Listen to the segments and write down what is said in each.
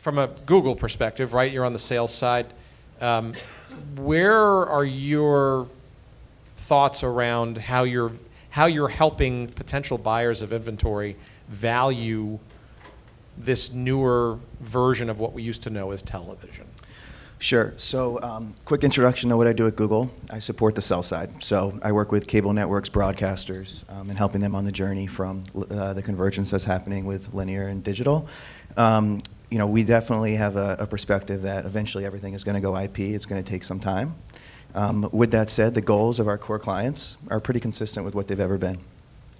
from a Google perspective, right? You're on the sales side. Where are your thoughts around how you're helping potential buyers of inventory value this newer version of what we used to know as television? Sure. So quick introduction to what I do at Google. I support the sell side. So I work with cable networks, broadcasters, and helping them on the journey from the convergence that's happening with linear and digital. We definitely have a perspective that eventually everything is going to go IP. It's going to take some time. With that said, the goals of our core clients are pretty consistent with what they've ever been.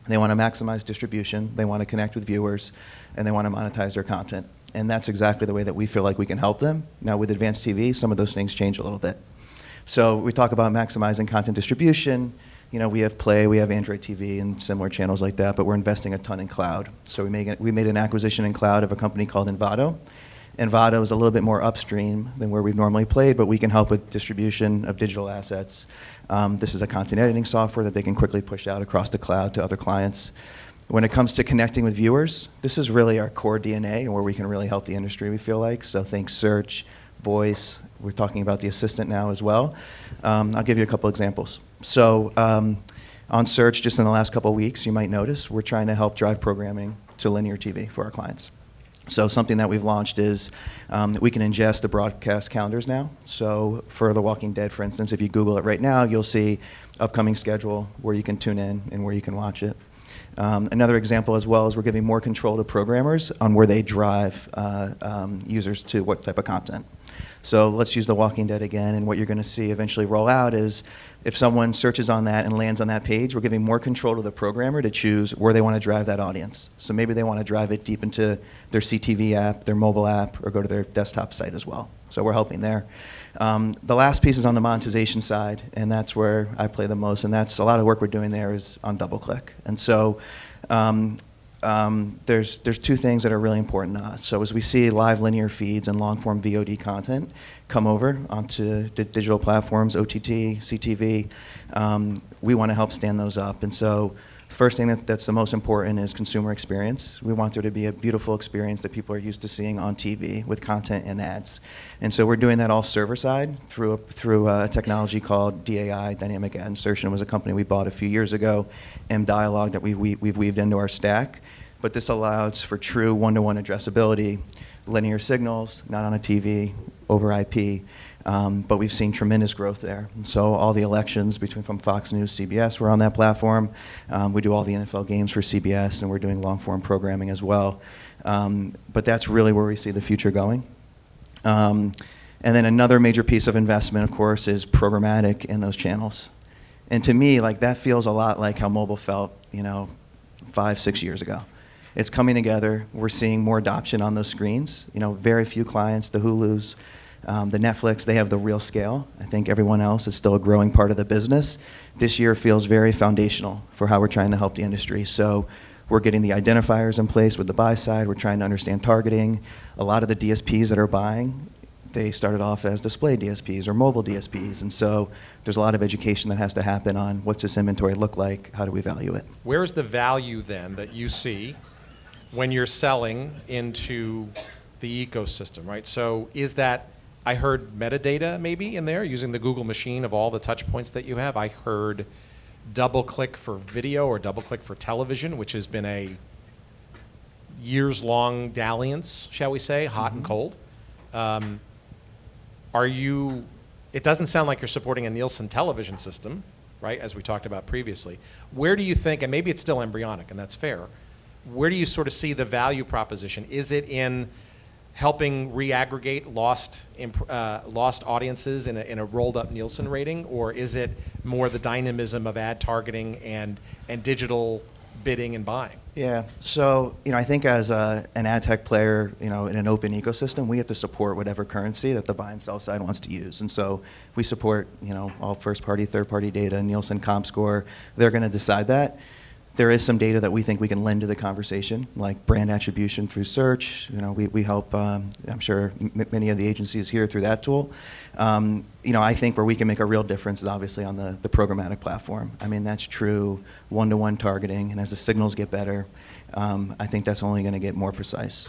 They want to maximize distribution, they want to connect with viewers, and they want to monetize their content. And that's exactly the way that we feel like we can help them. Now with advanced TV, some of those things change a little bit. So we talk about maximizing content distribution. We have Play, we have Android TV and similar channels like that, but we're investing a ton in cloud. So we made an acquisition in cloud of a company called Envato. Envato is a little bit more upstream than where we've normally played, but we can help with distribution of digital assets. This is a content editing software that they can quickly push out across the cloud to other clients. When it comes to connecting with viewers, this is really our core DNA and where we can really help the industry, we feel like. So think search, voice. We're talking about the assistant now as well. I'll give you a couple examples. So on search, just in the last couple of weeks, you might notice we're trying to help drive programming to linear TV for our clients. So something that we've launched is we can ingest the broadcast calendars now. So for The Walking Dead, for instance, if you Google it right now, you'll see upcoming schedule where you can tune in and where you can watch it. Another example as well is we're giving more control to programmers on where they drive users to what type of content. So let's use The Walking Dead again, and what you're going to see eventually roll out is if someone searches on that and lands on that page, we're giving more control to the programmer to choose where they want to drive that audience. So maybe they want to drive it deep into their CTV app, their mobile app, or go to their desktop site as well. So we're helping there. The last piece is on the monetization side, and that's where I play the most, and that's a lot of work we're doing there is on DoubleClick. And so there's two things that are really important to us. So as we see live linear feeds and long-form VOD content come over onto digital platforms, OTT, CTV, we want to help stand those up. And so first thing that's the most important is consumer experience. We want there to be a beautiful experience that people are used to seeing on TV with content and ads. And so we're doing that all server side through a technology called DAI, Dynamic Ad Insertion. It was a company we bought a few years ago, mDialog, that we've weaved into our stack. But this allows for true one-to-one addressability, linear signals, not on a TV, over IP. But we've seen tremendous growth there. And so all the elections from Fox News, CBS, we're on that platform. We do all the NFL games for CBS, and we're doing long-form programming as well. But that's really where we see the future going. And then another major piece of investment, of course, is programmatic in those channels. And to me, that feels a lot like how mobile felt, 5-6 years ago. It's coming together. We're seeing more adoption on those screens. Very few clients, the Hulus, the Netflix, they have the real scale. I think everyone else is still a growing part of the business. This year feels very foundational for how we're trying to help the industry. So we're getting the identifiers in place with the buy side. We're trying to understand targeting. A lot of the DSPs that are buying, they started off as display DSPs or mobile DSPs. And so there's a lot of education that has to happen on what's this inventory look like, how do we value it. Where's the value then that you see when you're selling into the ecosystem, right? So is that, I heard metadata maybe in there, using the Google machine of all the touch points that you have. I heard DoubleClick for video or DoubleClick for television, which has been a years-long dalliance, shall we say, hot and cold. It doesn't sound like you're supporting a Nielsen television system, right, as we talked about previously. Where do you think, and maybe it's still embryonic, and that's fair, where do you sort of see the value proposition? Is it in helping re-aggregate lost audiences in a rolled-up Nielsen rating, or is it more the dynamism of ad targeting and digital bidding and buying? Yeah, so I think as an ad tech player, in an open ecosystem, we have to support whatever currency that the buy and sell side wants to use, and so we support all first-party, third-party data, Nielsen Comscore. They're going to decide that. There is some data that we think we can lend to the conversation, like brand attribution through search. We help, I'm sure, many of the agencies here through that tool. I think where we can make a real difference is obviously on the programmatic platform. I mean, that's true one-to-one targeting, and as the signals get better, I think that's only going to get more precise.